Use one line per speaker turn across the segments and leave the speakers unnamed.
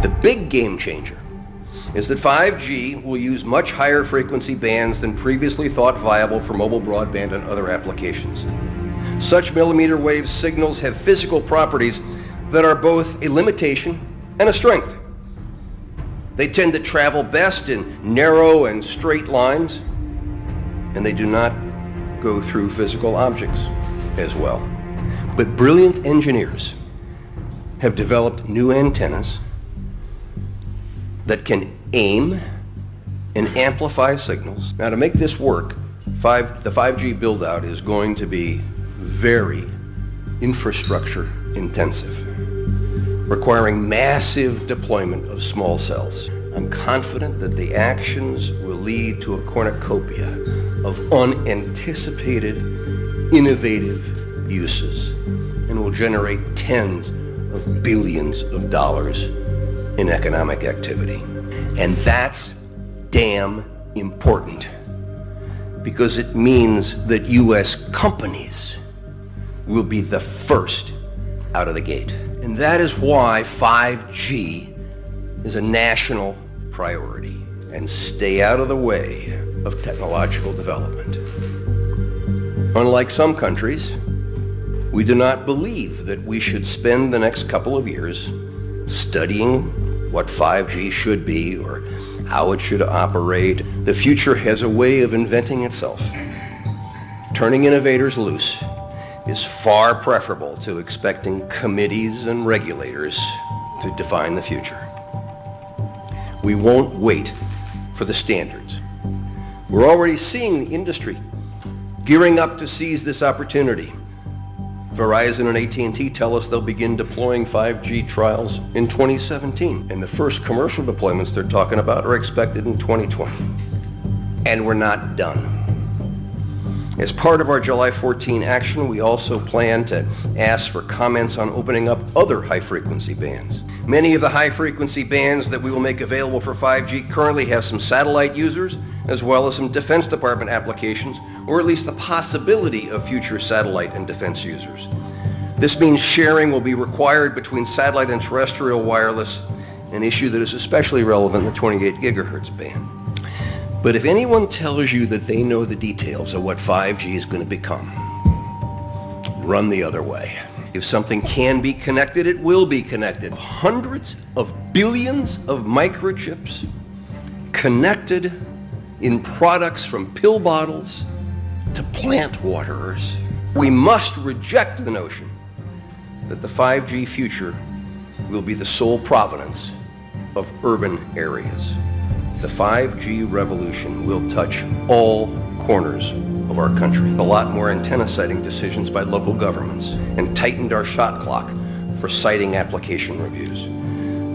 The big game changer is that 5G will use much higher frequency bands than previously thought viable for mobile broadband and other applications. Such millimeter wave signals have physical properties that are both a limitation and a strength. They tend to travel best in narrow and straight lines, and they do not go through physical objects as well. But brilliant engineers have developed new antennas that can aim and amplify signals. Now, to make this work, the 5G build-out is going to be very infrastructure intensive, requiring massive deployment of small cells. I'm confident that the actions will lead to a cornucopia of unanticipated, innovative uses and will generate tens of billions of dollars in economic activity. And that's damn important, because it means that U.S. companies will be the first out of the gate. And that is why 5G is a national priority. And stay out of the way of technological development. Unlike some countries, we do not believe that we should spend the next couple of years studying what 5G should be or how it should operate. The future has a way of inventing itself. Turning innovators loose is far preferable to expecting committees and regulators to define the future. We won't wait for the standards. We're already seeing the industry gearing up to seize this opportunity. Verizon and AT&T tell us they'll begin deploying 5G trials in 2017, and the first commercial deployments they're talking about are expected in 2020. And we're not done. As part of our July 14 action, we also plan to ask for comments on opening up other high-frequency bands. Many of the high-frequency bands that we will make available for 5G currently have some satellite users, as well as some Defense Department applications, or at least the possibility of future satellite and defense users. This means sharing will be required between satellite and terrestrial wireless, an issue that is especially relevant in the 28 gigahertz band. But if anyone tells you that they know the details of what 5G is going to become, run the other way. If something can be connected, it will be connected. Hundreds of billions of microchips connected in products from pill bottles to plant waterers. We must reject the notion that the 5G future will be the sole provenance of urban areas. The 5G revolution will touch all corners of our country. A lot more antenna siting decisions by local governments and tightened our shot clock for siting application reviews.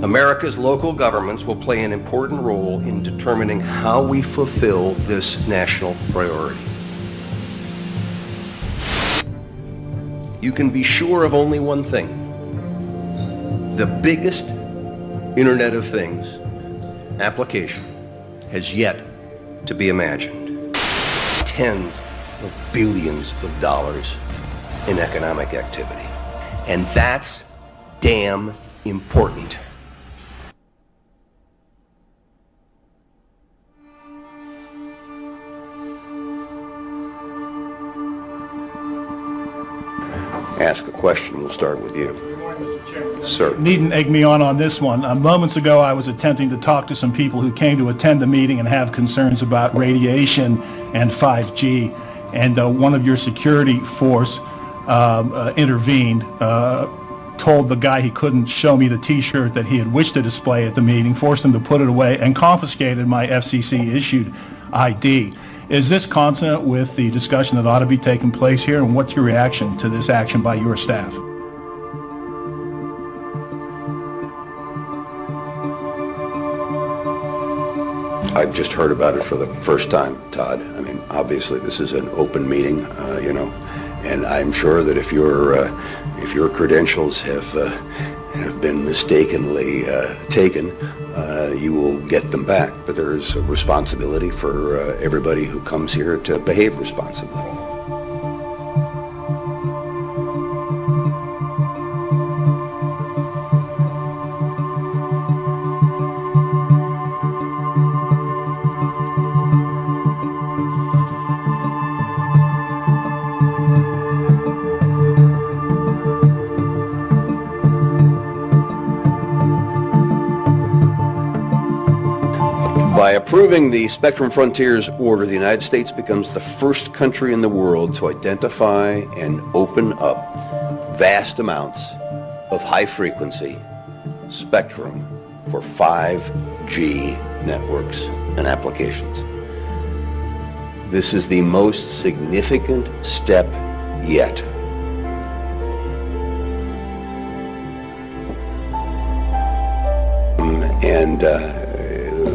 America's local governments will play an important role in determining how we fulfill this national priority. You can be sure of only one thing. The biggest Internet of Things application has yet to be imagined. Tens of billions of dollars in economic activity. And that's damn important. Ask a question. We'll start with you.
Good morning, Mr. Chairman.
Sir.
Needn't egg me on this one. Moments ago, I was attempting to talk to some people who came to attend the meeting and have concerns about radiation and 5G. And one of your security force intervened, told the guy he couldn't show me the T-shirt that he had wished to display at the meeting, forced him to put it away, and confiscated my FCC-issued ID. Is this consonant with the discussion that ought to be taking place here, and what's your reaction to this action by your staff?
I've just heard about it for the first time, Todd. I mean, obviously this is an open meeting, you know, and I'm sure that if your credentials have been mistakenly taken, you will get them back. But there is a responsibility for everybody who comes here to behave responsibly. approving the Spectrum Frontiers Order, the United States becomes the first country in the world to identify and open up vast amounts of high-frequency spectrum for 5G networks and applications. This is the most significant step yet. And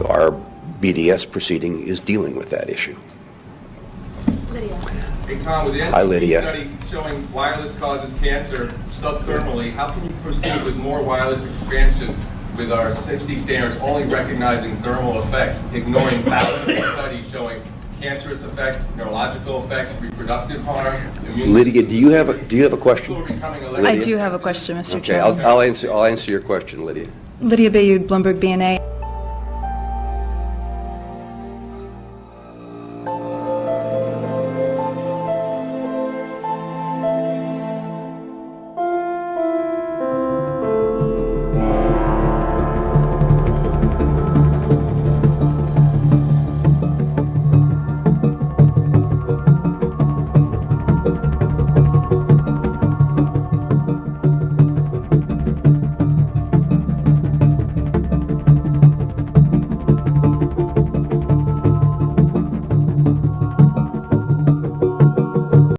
our BDS proceeding is dealing with that issue.
Lydia.
Hey Tom, with the
Hi, Lydia.
study showing wireless causes cancer subthermally, how can you proceed with more wireless expansion with our 6D standards only recognizing thermal effects, ignoring thousands of studies showing cancerous effects, neurological effects, reproductive harm, immune
Lydia, do you have a question?
I do have a question, Mr.
Okay,
Chairman.
I'll answer your question, Lydia.
Lydia Bayou, Bloomberg BNA.